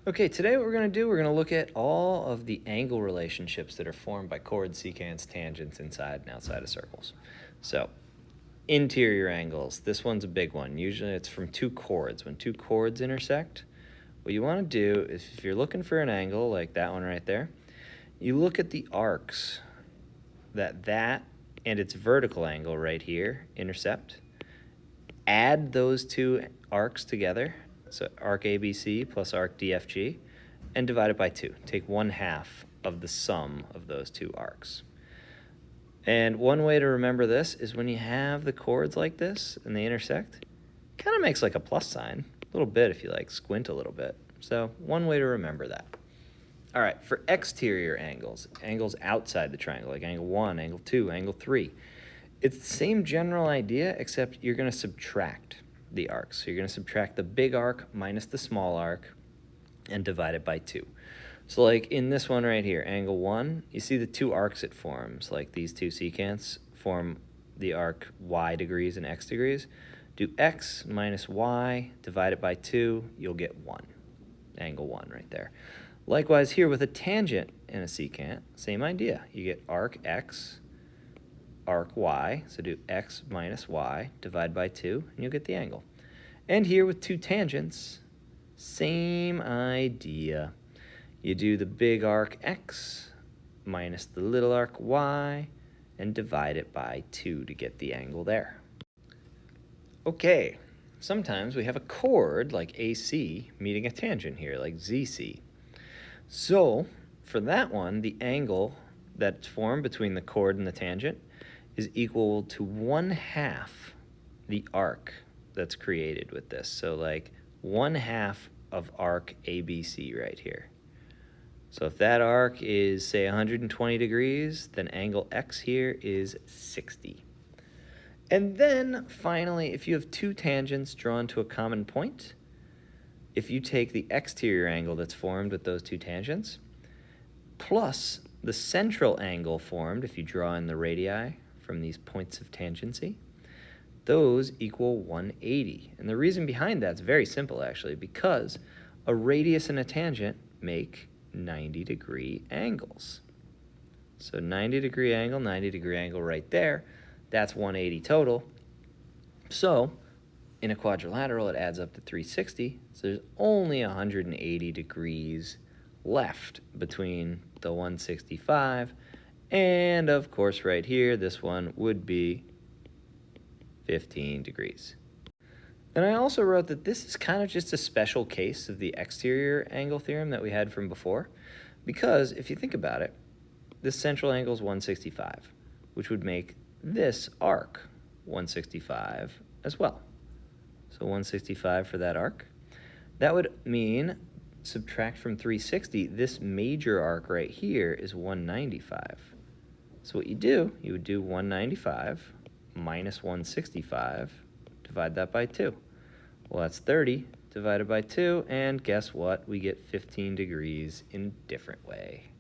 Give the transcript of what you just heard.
Okay, today what we're going to do, we're going to look at all of the angle relationships that are formed by chords, secants, tangents inside and outside of circles. So, interior angles. This one's a big one. Usually it's from two chords. When two chords intersect, what you want to do is if you're looking for an angle like that one right there, you look at the arcs that and its vertical angle right here intercept. Add those two arcs together, so arc ABC plus arc DFG, and divide it by 2. Take 1/2 of the sum of those two arcs. And one way to remember this is when you have the chords like this and they intersect, it kind of makes like a plus sign, a little bit if you like squint a little bit. So one way to remember that. All right, for exterior angles, angles outside the triangle, like angle 1, angle 2, angle 3, it's the same general idea, except you're going to subtract the arcs. So you're going to subtract the big arc minus the small arc and divide it by 2. So like in this one right here, angle 1, you see the two arcs it forms, like these two secants form the arc y degrees and x degrees. Do x minus y, divide it by 2, you'll get 1. Angle 1 right there. Likewise here with a tangent and a secant, same idea. You get arc x, arc y, so do x minus y, divide by 2, and you'll get the angle. And here with two tangents, same idea. You do the big arc x minus the little arc y, and divide it by 2 to get the angle there. Okay, sometimes we have a chord like AC meeting a tangent here, like ZC. So for that one, the angle that's formed between the chord and the tangent is equal to 1/2 the arc that's created with this. So like 1/2 of arc ABC right here. So if that arc is, say, 120 degrees, then angle x here is 60. And then finally, if you have two tangents drawn to a common point, if you take the exterior angle that's formed with those two tangents, plus the central angle formed if you draw in the radii from these points of tangency, those equal 180. And the reason behind that is very simple, actually, because a radius and a tangent make 90-degree angles. So 90-degree angle right there, that's 180 total. So in a quadrilateral, it adds up to 360. So there's only 180 degrees left between the 165 and, of course, right here, this one would be 15 degrees. And I also wrote that this is kind of just a special case of the exterior angle theorem that we had from before, because if you think about it, this central angle is 165, which would make this arc 165 as well. So 165 for that arc. That would mean, subtract from 360, this major arc right here is 195. So what you would do 195 minus 165, divide that by 2. Well, that's 30 divided by 2, and guess what? We get 15 degrees in a different way.